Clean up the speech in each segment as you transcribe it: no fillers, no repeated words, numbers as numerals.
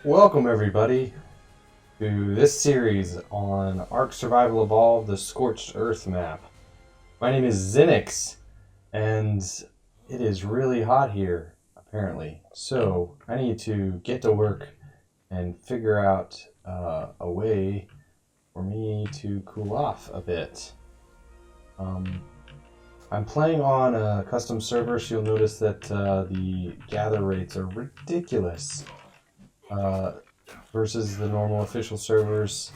Welcome everybody to this series on Ark Survival Evolved, the Scorched Earth map. My name is Zinix, and it is really hot here, apparently. So I need to get to work and figure out a way for me to cool off a bit. I'm playing on a custom server, so you'll notice that the gather rates are ridiculous. Versus the normal official servers.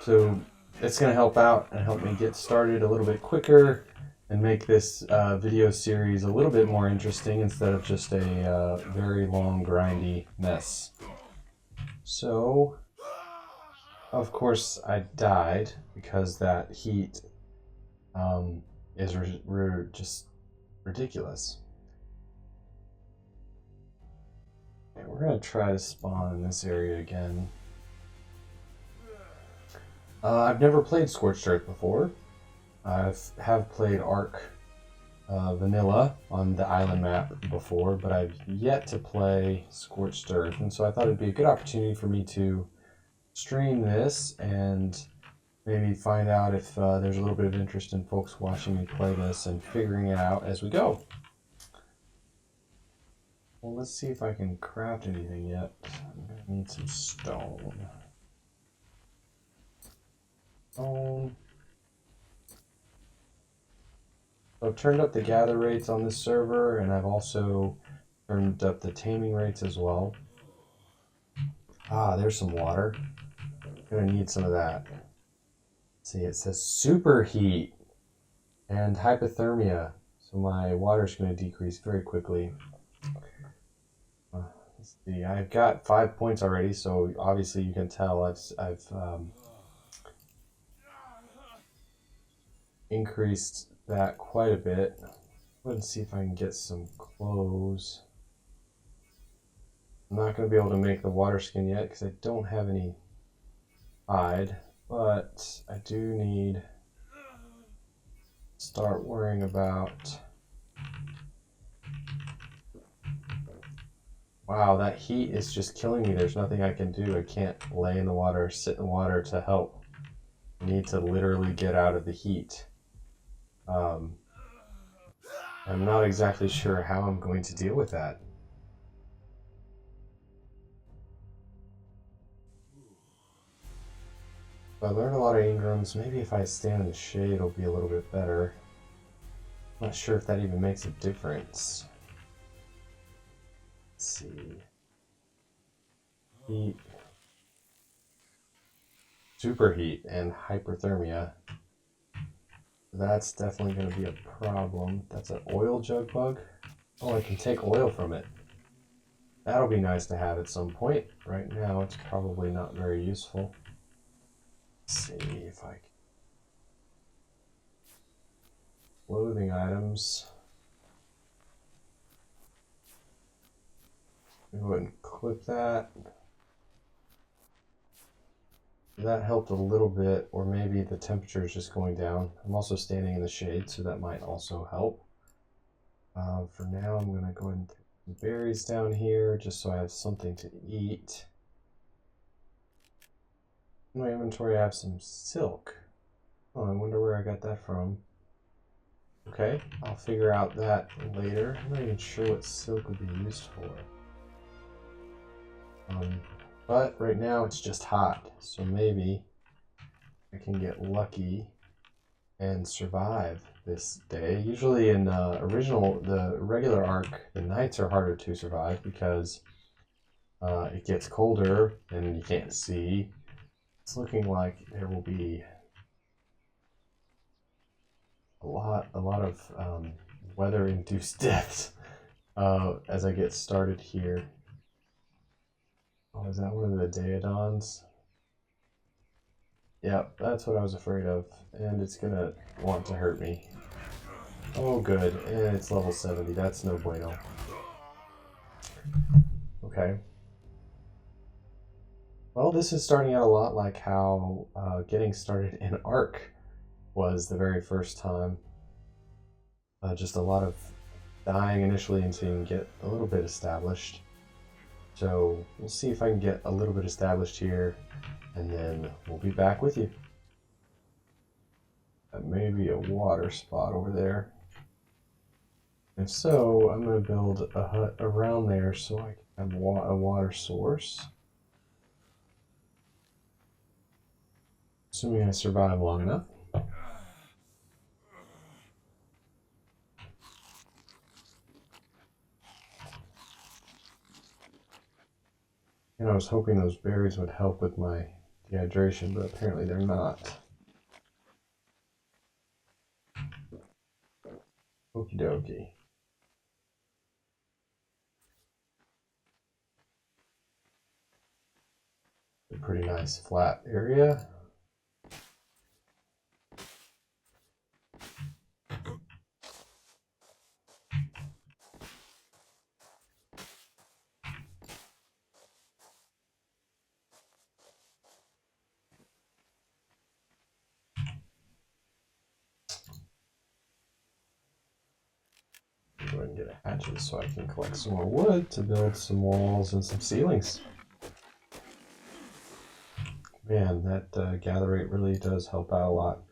So it's going to help out and help me get started a little bit quicker and make this video series a little bit more interesting instead of just a very long, grindy mess. So, of course, I died because that heat is just ridiculous. Okay, we're going to try to spawn in this area again. I've never played Scorched Earth before. I have played Ark Vanilla on the island map before, but I've yet to play Scorched Earth, and so I thought it'd be a good opportunity for me to stream this and maybe find out if there's a little bit of interest in folks watching me play this and figuring it out as we go. Well, let's see if I can craft anything yet. I'm going to need some stone. I've turned up the gather rates on this server, and I've also turned up the taming rates as well. There's some water. Gonna need some of that. See, it says superheat and hypothermia, so my water's gonna decrease very quickly. Let's see, I've got 5 points already, so obviously you can tell I've increased that quite a bit. Let's see if I can get some clothes. I'm not going to be able to make the water skin yet because I don't have any hide, but I do need to start worrying about... Wow, that heat is just killing me. There's nothing I can do. I can't lay in the water, sit in the water to help. I need to literally get out of the heat. I'm not exactly sure how I'm going to deal with that. I learned a lot of Ingrams. Maybe if I stand in the shade, it'll be a little bit better. I'm not sure if that even makes a difference. Let's see. Heat. Superheat and hyperthermia. That's definitely going to be a problem. That's an oil jug bug. Oh, I can take oil from it. That'll be nice to have at some point. Right now, it's probably not very useful. Let's see if I can... Clothing items. Go ahead and click that. That helped a little bit, or maybe the temperature is just going down. I'm also standing in the shade, so that might also help. For now, I'm going to go ahead and take some berries down here, just so I have something to eat. In my inventory, I have some silk. Oh, I wonder where I got that from. Okay, I'll figure out that later. I'm not even sure what silk would be used for. But right now it's just hot, so maybe I can get lucky and survive this day. Usually in the regular Ark, the nights are harder to survive because it gets colder and you can't see. It's looking like there will be a lot of weather-induced deaths as I get started here. Oh, is that one of the Daedons? Yep, that's what I was afraid of. And it's gonna want to hurt me. Oh, good. And it's level 70. That's no bueno. Okay. Well, this is starting out a lot like how getting started in Ark was the very first time. Just a lot of dying initially until you can get a little bit established. So we'll see if I can get a little bit established here, and then we'll be back with you. That may be a water spot over there. If so, I'm going to build a hut around there so I can have a water source. Assuming I survive long enough. And I was hoping those berries would help with my dehydration, but apparently they're not. Okie dokie. A pretty nice flat area. Go ahead and get a hatchet so I can collect some more wood to build some walls and some ceilings. Man, that gather rate really does help out a lot.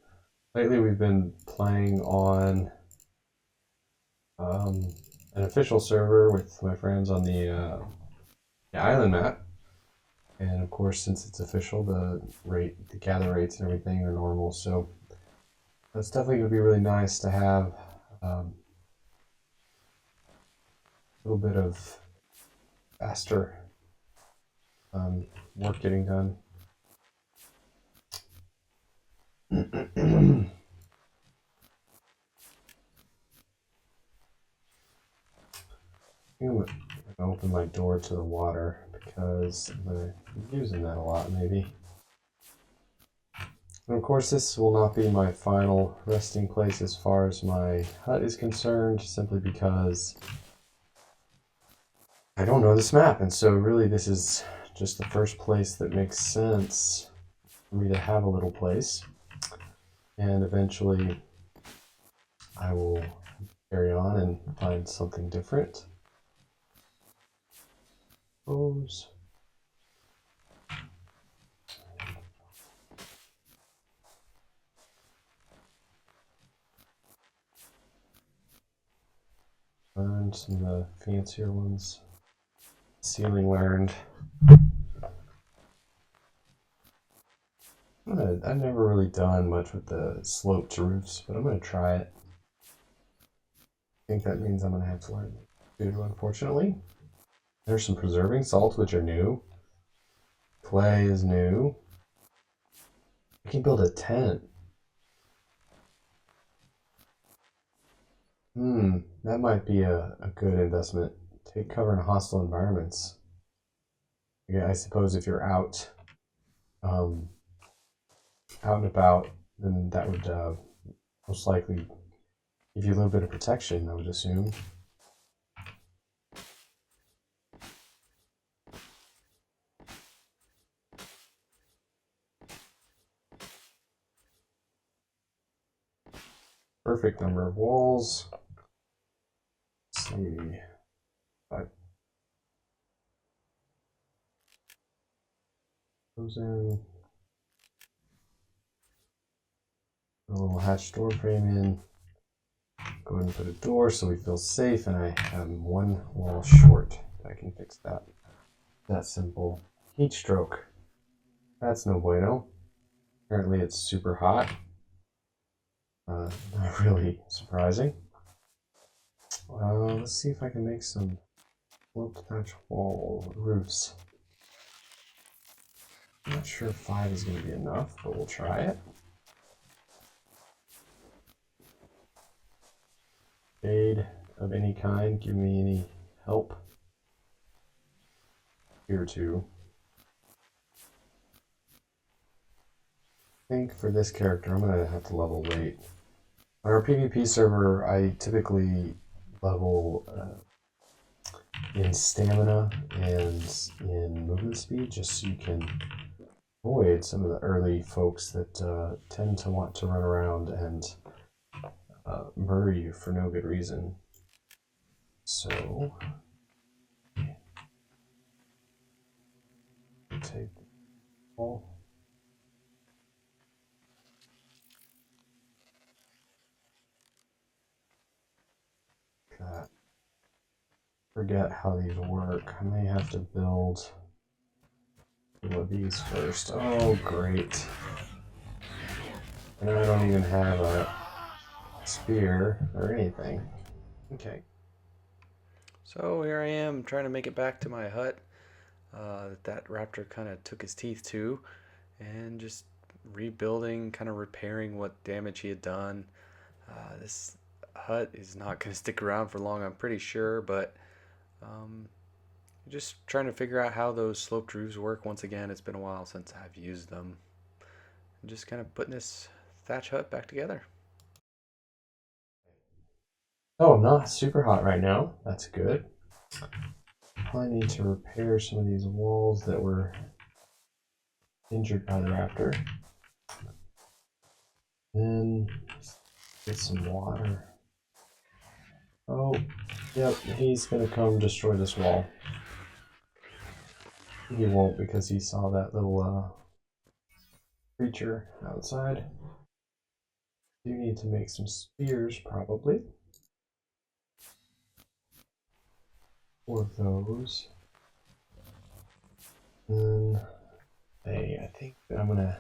Lately we've been playing on an official server with my friends on the island map. And of course, since it's official, the gather rates and everything are normal. So that's definitely going to be really nice to have a little bit of faster work getting done. I'm going to open my door to the water because I'm going to be using that a lot, maybe. And of course, this will not be my final resting place as far as my hut is concerned, simply because I don't know this map, and so really this is just the first place that makes sense for me to have a little place. And eventually I will carry on and find something different. Suppose. Find some of the fancier ones. Ceiling learned. I've never really done much with the sloped roofs, but I'm going to try it. I think that means I'm going to have to learn to do, unfortunately. There's some preserving salts, which are new. Clay is new. I can build a tent. That might be a good investment. Take cover in hostile environments. Yeah, I suppose if you're out and about, then that would most likely give you a little bit of protection, I would assume. Perfect number of walls. Let's see. Goes in. Put a little hatch door frame in. Go ahead and put a door so we feel safe, and I am one wall short. I can fix that. That simple. Heat stroke. That's no bueno. Apparently it's super hot. Not really surprising. Let's see if I can make some sloped thatch wall roofs. I'm not sure if 5 is going to be enough, but we'll try it. Aid of any kind, give me any help. Here too. I think for this character, I'm going to have to level weight. On our PvP server, I typically level in stamina and in movement speed, just so you can avoid some of the early folks that tend to want to run around and murder you for no good reason. So take the wall. God. Forget how these work. I may have to build one of these first. Oh, great. And I don't even have a spear or anything. Okay. So here I am trying to make it back to my hut that raptor kind of took his teeth to, and just rebuilding, kind of repairing what damage he had done. This hut is not going to stick around for long, I'm pretty sure, but um, just trying to figure out how those sloped roofs work. Once again, it's been a while since I've used them. And just kind of putting this thatch hut back together. Oh, I'm not super hot right now. That's good. Probably need to repair some of these walls that were injured by the raptor. Then get some water. Oh, yep, he's gonna come destroy this wall. He won't because he saw that little creature outside. You need to make some spears, probably. 4 of those. And I think that I'm gonna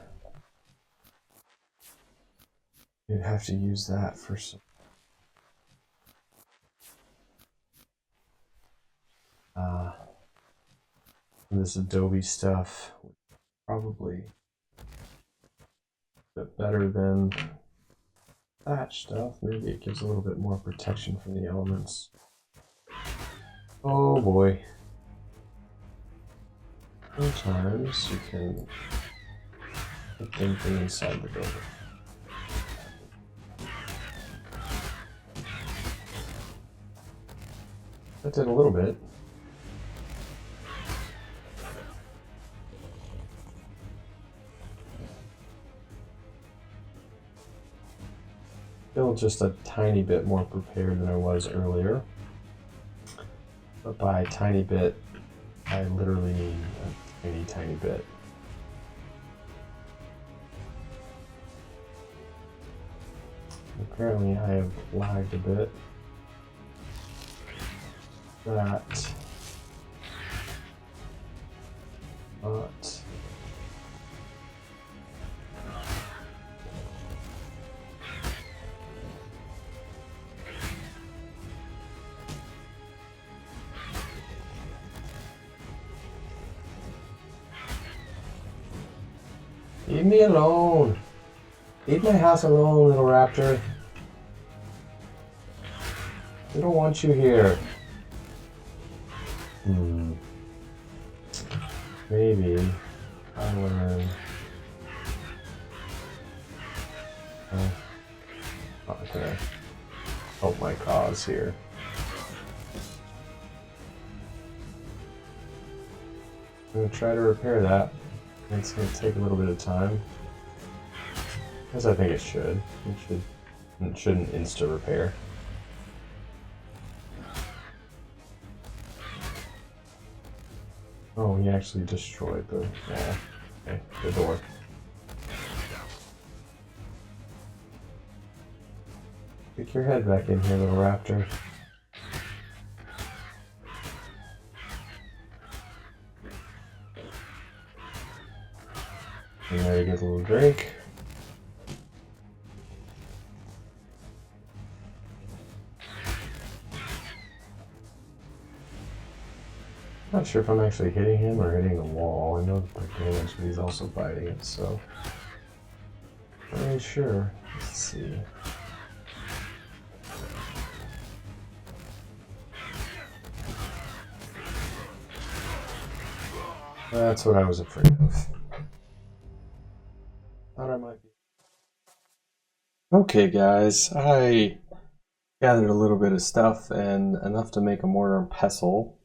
have to use that for some this adobe stuff. Probably a bit better than thatch stuff. Maybe it gives a little bit more protection from the elements. Oh boy. Sometimes you can put them from inside the building. That did a little bit. Still just a tiny bit more prepared than I was earlier. But by tiny bit, I literally mean a tiny bit. Apparently I have lagged a bit. That. But. Leave me alone. Leave my house alone, little raptor. I don't want you here. Maybe I learn. Not gonna help my cause here. I'm gonna try to repair that. It's gonna take a little bit of time, as I think it should. It shouldn't insta repair. Oh, he actually destroyed the wall. Okay, the door. Stick your head back in here, little raptor. And there you get a little drink. Not sure if I'm actually hitting him or hitting the wall. I know the damage, but he's also biting it, so not really sure. Let's see. That's what I was afraid of. Thought I might be. Okay, guys, I gathered a little bit of stuff and enough to make a mortar and pestle.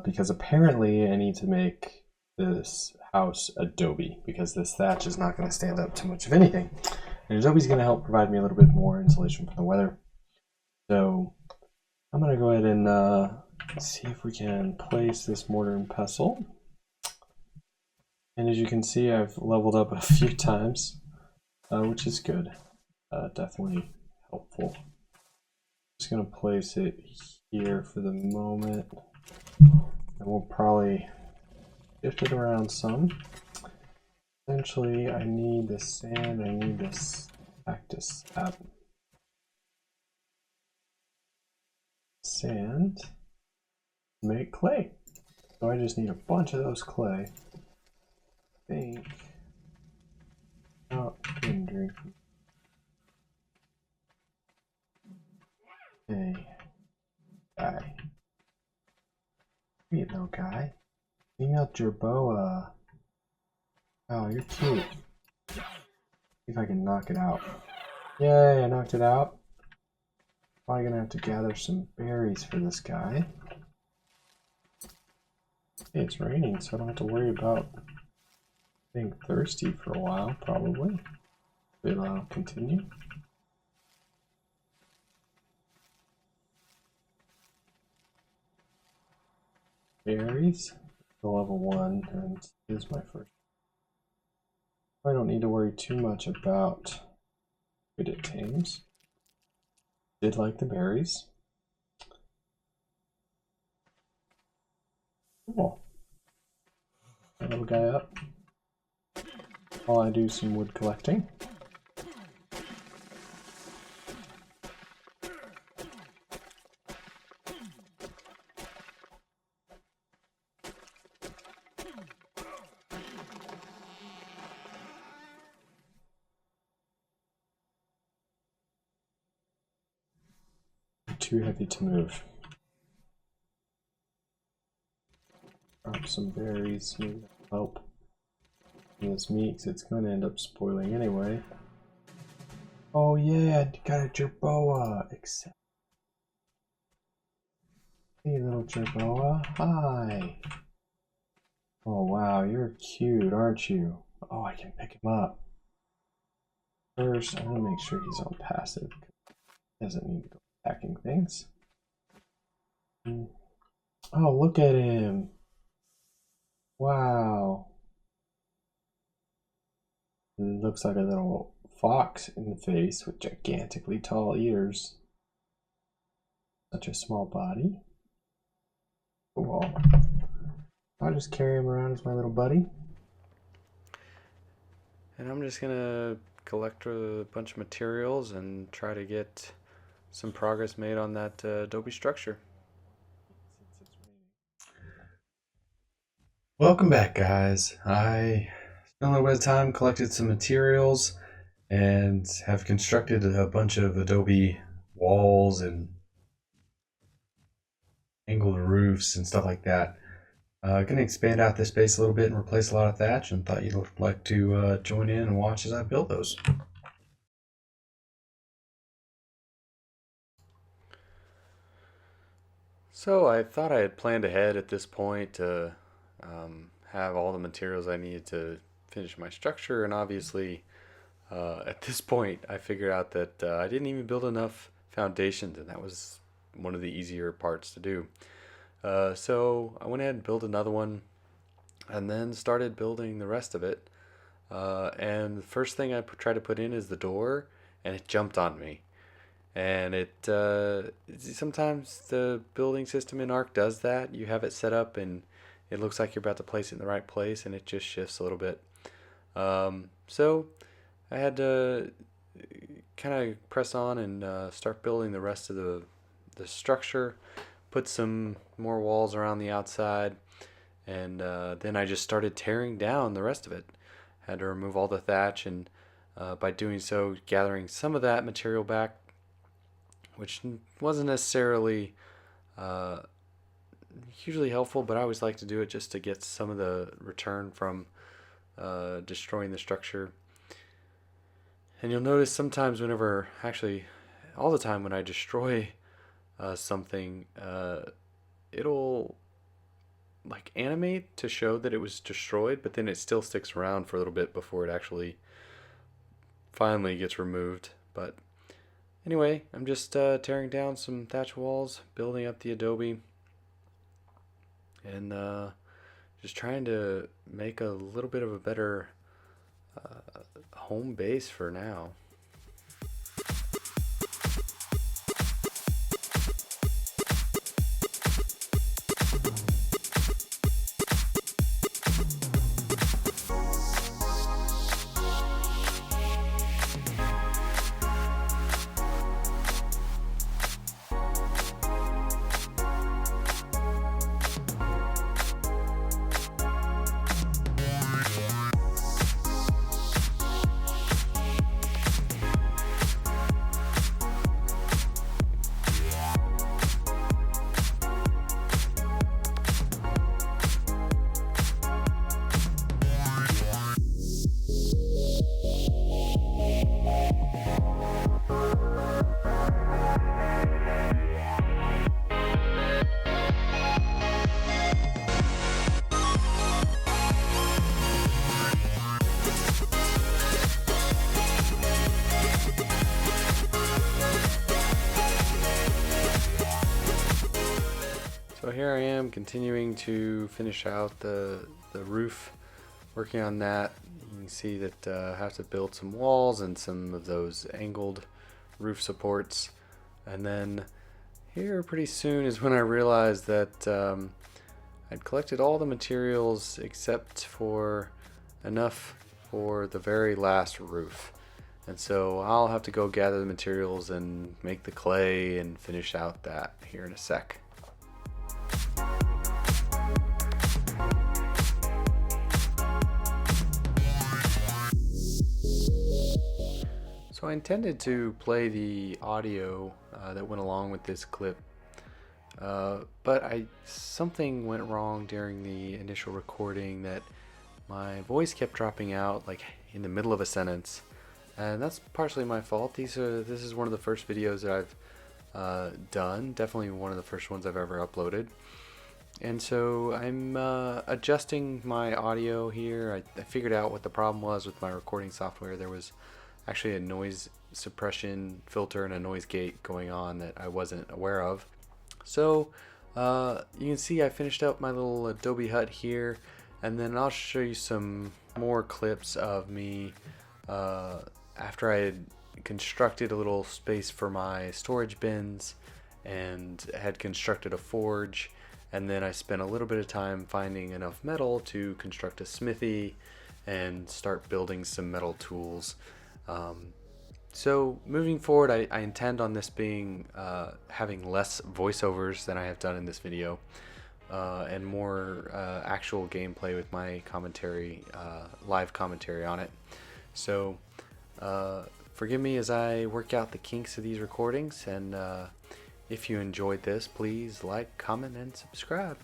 Because apparently I need to make this house adobe because this thatch is not going to stand up to much of anything. And adobe is going to help provide me a little bit more insulation from the weather. So I'm going to go ahead and see if we can place this mortar and pestle. And as you can see, I've leveled up a few times, which is good. Definitely helpful. Just gonna place it here for the moment, and we'll probably shift it around some. Essentially, I need the sand, I need this cactus sap. Sand, make clay. So I just need a bunch of those clay. I think. Oh, I can drink. Hey, guy. You little guy. Female jerboa. Oh, you're cute. See if I can knock it out. Yay, I knocked it out. Probably gonna have to gather some berries for this guy. Hey, it's raining, so I don't have to worry about being thirsty for a while, probably. We'll continue. Berries. Level 1, and this is my first. I don't need to worry too much about what it tames. Did like the berries. Cool. That little guy up while I do some wood collecting. Too heavy to move. Drop some berries, maybe that'll help. And this meat, because it's going to end up spoiling anyway. Oh yeah, got a jerboa. Accept. Hey little jerboa, hi. Oh wow, you're cute, aren't you? Oh, I can pick him up. First, I want to make sure he's on passive. He doesn't need to go attacking things. Oh, look at him. Wow. He looks like a little fox in the face with gigantically tall ears. Such a small body. Cool. I'll just carry him around as my little buddy. And I'm just gonna collect a bunch of materials and try to get some progress made on that adobe structure. Welcome back, guys. I spent a little bit of time, collected some materials, and have constructed a bunch of adobe walls and angled roofs and stuff like that. Gonna expand out this space a little bit and replace a lot of thatch, and thought you'd like to join in and watch as I build those. So I thought I had planned ahead at this point to have all the materials I needed to finish my structure, and obviously at this point I figured out that I didn't even build enough foundations, and that was one of the easier parts to do. So I went ahead and built another one, and then started building the rest of it. And the first thing I tried to put in is the door, and it jumped on me. And sometimes the building system in Ark does that. You have it set up, and it looks like you're about to place it in the right place, and it just shifts a little bit. So I had to kind of press on and start building the rest of the structure. Put some more walls around the outside, and then I just started tearing down the rest of it. Had to remove all the thatch, and by doing so, gathering some of that material back, which wasn't necessarily hugely helpful, but I always like to do it just to get some of the return from destroying the structure. And you'll notice sometimes actually all the time when I destroy something, it'll like animate to show that it was destroyed, but then it still sticks around for a little bit before it actually finally gets removed. But anyway, I'm just tearing down some thatch walls, building up the adobe, and just trying to make a little bit of a better home base for now. So here I am continuing to finish out the roof, working on that. You can see that I have to build some walls and some of those angled roof supports. And then here pretty soon is when I realized that I'd collected all the materials except for enough for the very last roof. And so I'll have to go gather the materials and make the clay and finish out that here in a sec. So I intended to play the audio that went along with this clip, but something went wrong during the initial recording that my voice kept dropping out like in the middle of a sentence, and that's partially my fault. This is one of the first videos that I've done, definitely one of the first ones I've ever uploaded. And so I'm adjusting my audio here. I figured out what the problem was with my recording software. There was actually a noise suppression filter and a noise gate going on that I wasn't aware of. So you can see I finished up my little Adobe hut here, and then I'll show you some more clips of me after I had constructed a little space for my storage bins and had constructed a forge. And then I spent a little bit of time finding enough metal to construct a smithy and start building some metal tools. So moving forward, I intend on this being having less voiceovers than I have done in this video, and more actual gameplay with my commentary, live commentary on it. So forgive me as I work out the kinks of these recordings, and if you enjoyed this, please like, comment, and subscribe.